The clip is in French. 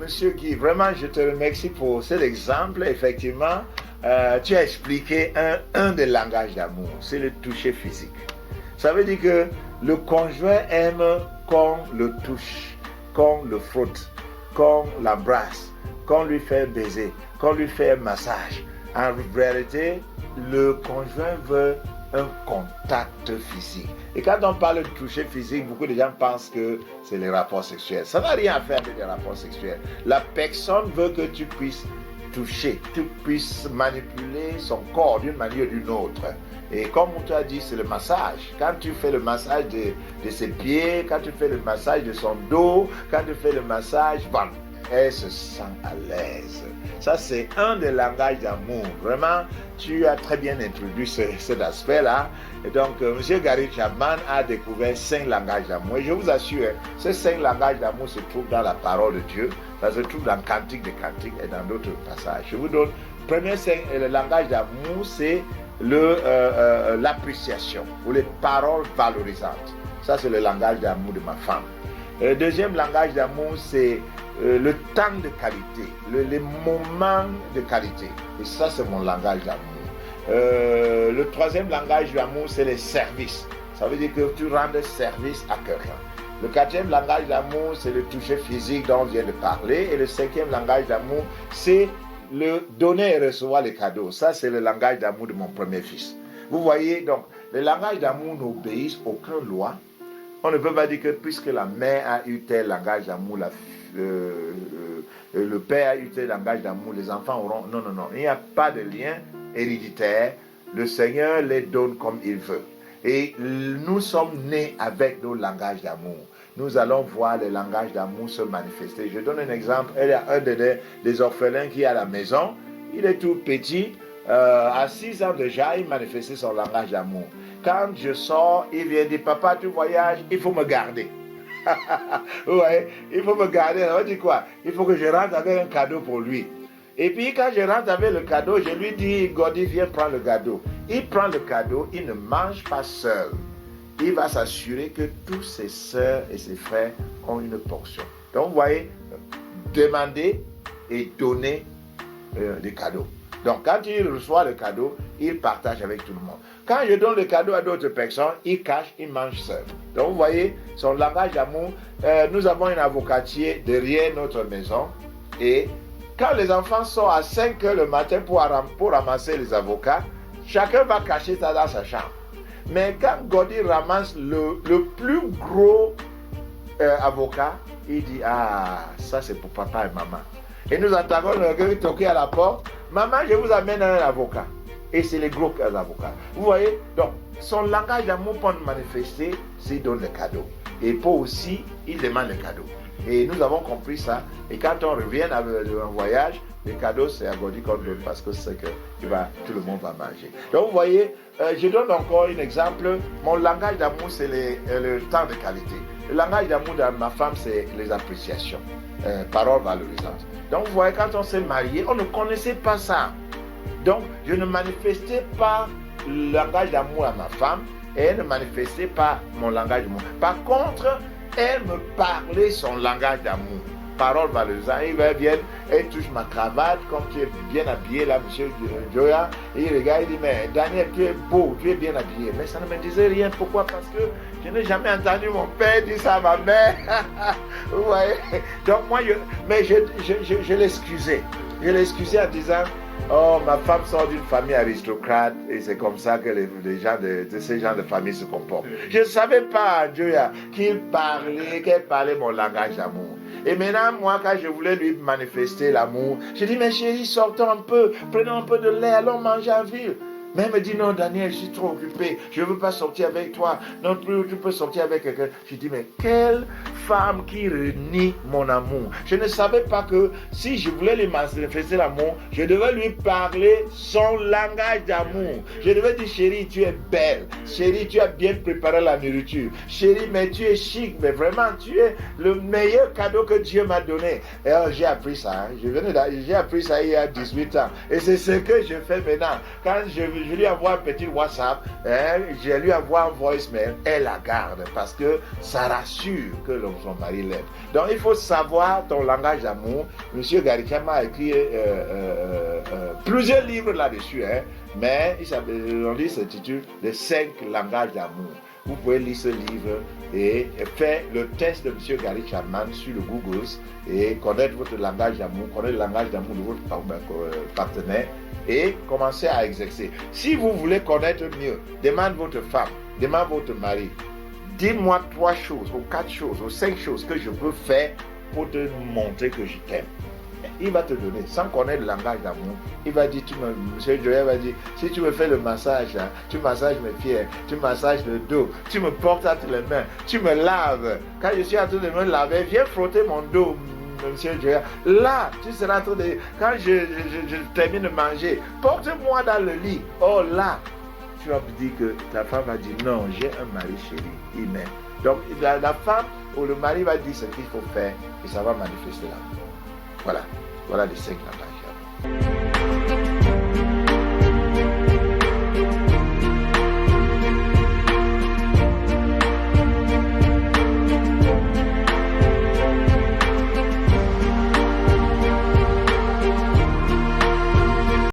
Monsieur Guy, vraiment, je te remercie pour cet exemple. Effectivement, tu as expliqué un des langages d'amour, c'est le toucher physique. Ça veut dire que le conjoint aime qu'on le touche, qu'on le frotte, qu'on l'embrasse, qu'on lui fait un baiser, qu'on lui fait un massage. En réalité, le conjoint veut un contact physique. Et quand on parle de toucher physique, beaucoup de gens pensent que c'est les rapports sexuels. Ça n'a rien à faire avec les rapports sexuels. La personne veut que tu puisses toucher, tu puisses manipuler son corps d'une manière ou d'une autre. Et comme on t'a dit, c'est le massage. Quand tu fais le massage de ses pieds, quand tu fais le massage de son dos, quand tu fais le massage, bam, elle se sent à l'aise. Ça, c'est un des langages d'amour. Vraiment, tu as très bien introduit cet aspect-là. Et donc, M. Gary Chapman a découvert 5 langages d'amour. Et je vous assure, ces 5 langages d'amour se trouvent dans la parole de Dieu. Ça se trouve dans Cantique des Cantiques et dans d'autres passages. Je vous donne, le langage d'amour, c'est l'appréciation ou les paroles valorisantes. Ça, c'est le langage d'amour de ma femme. Le deuxième langage d'amour, c'est le temps de qualité, les moments de qualité. Et ça, c'est mon langage d'amour. Le troisième langage d'amour, c'est les services. Ça veut dire que tu rends service à quelqu'un. Le quatrième langage d'amour, c'est le toucher physique dont on vient de parler. Et le cinquième langage d'amour, c'est le donner et recevoir les cadeaux. Ça, c'est le langage d'amour de mon premier fils. Vous voyez, donc, le langage d'amour n'obéissent aucune loi. On ne peut pas dire que puisque la mère a eu tel langage d'amour, le père a eu tel langage d'amour, les enfants auront... Non, non, non. Il n'y a pas de lien héréditaire. Le Seigneur les donne comme il veut. Et nous sommes nés avec nos langages d'amour. Nous allons voir les langages d'amour se manifester. Je donne un exemple. Il y a un des orphelins qui est à la maison. Il est tout petit. À 6 ans déjà, il manifestait son langage d'amour. Quand je sors, il vient dire, papa, tu voyages, il faut me garder. Ouais, il faut me garder. Ça veut dire quoi? Il faut que je rentre avec un cadeau pour lui. Et puis quand je rentre avec le cadeau, je lui dis, Gordy, viens prendre le cadeau. Il prend le cadeau, il ne mange pas seul. Il va s'assurer que tous ses soeurs et ses frères ont une portion. Donc vous voyez, demander et donner des cadeaux. Donc quand il reçoit le cadeau, il partage avec tout le monde. Quand je donne le cadeau à d'autres personnes, il cache, il mange seul. Donc vous voyez, son langage d'amour, nous avons un avocatier derrière notre maison. Et quand les enfants sont à 5 heures le matin pour ramasser les avocats, chacun va cacher ça dans sa chambre. Mais quand Gordy ramasse le plus gros avocat, il dit, ah, ça c'est pour papa et maman. Et nous entendons le gars toquer à la porte, maman, je vous amène un avocat. Et c'est les gros avocats. Vous voyez, donc, son langage d'amour pour nous manifester, c'est qu'il donne le cadeau. Et pour aussi, il demande le cadeau. Et nous avons compris ça. Et quand on revient d'un voyage, les cadeaux, c'est à Gordy qu'on donne parce que c'est que tout le monde va manger. Donc, vous voyez, je donne encore un exemple. Mon langage d'amour, c'est le temps de qualité. Le langage d'amour de ma femme, c'est les appréciations. Paroles valorisantes. Donc, vous voyez, quand on s'est marié, on ne connaissait pas ça. Donc, je ne manifestais pas le langage d'amour à ma femme et elle ne manifestait pas mon langage d'amour. Par contre, elle me parlait son langage d'amour. Parole valorisante. Il vient, elle touche ma cravate, comme tu es bien habillé là, monsieur Joya. Et il regarde, il dit, mais Daniel, tu es beau, tu es bien habillé. Mais ça ne me disait rien. Pourquoi? Parce que je n'ai jamais entendu mon père dire ça à ma mère. Vous voyez? Donc moi, je l'excusais. Je l'excusais en disant, oh, ma femme sort d'une famille aristocrate et c'est comme ça que les gens de ces gens de famille se comportent. Je ne savais pas, Joya, qu'elle parlait mon langage d'amour. Et maintenant, moi, quand je voulais lui manifester l'amour, je dis, mais chérie, sortons un peu, prenons un peu de lait, allons manger en ville. Mais elle me dit, non, Daniel, je suis trop occupé, je ne veux pas sortir avec toi. Non plus, tu peux sortir avec quelqu'un. Je dis, mais quelle femme qui renie mon amour. Je ne savais pas que si je voulais lui manifester l'amour, je devais lui parler son langage d'amour. Je devais dire, chérie, tu es belle. Chérie, tu as bien préparé la nourriture. Chérie, mais tu es chic. Mais vraiment, tu es le meilleur cadeau que Dieu m'a donné. Et alors, j'ai appris ça. Hein. J'ai appris ça il y a 18 ans. Et c'est ce que je fais maintenant. Quand je je lui envoie un petit WhatsApp, hein, je lui envoie un voicemail, elle la garde parce que ça rassure que son mari l'aime. Donc il faut savoir ton langage d'amour. Monsieur Gary Chapman a écrit plusieurs livres là-dessus, hein, mais on dit s'intitule Les 5 langages d'amour. Vous pouvez lire ce livre et faire le test de M. Gary Chapman sur le Google et connaître votre langage d'amour, connaître le langage d'amour de votre partenaire et commencer à exercer. Si vous voulez connaître mieux, demande votre femme, demande votre mari, dis-moi 3 choses, ou 4 choses, ou 5 choses que je peux faire pour te montrer que je t'aime. Il va te donner, sans connaître le langage d'amour, il va dire, M. Joël va dire, si tu me fais le massage, hein, tu massages mes pieds, tu massages le dos, tu me portes entre les mains, tu me laves. Quand je suis en train de me laver, viens frotter mon dos, M. Joël. Là, tu seras en train de... Quand je termine de manger, porte-moi dans le lit. Oh là, tu vas me dire que ta femme va dire, non, j'ai un mari chéri, il m'aime. Donc la femme ou le mari va dire ce qu'il faut faire et ça va manifester l'amour. Voilà les 5 langages.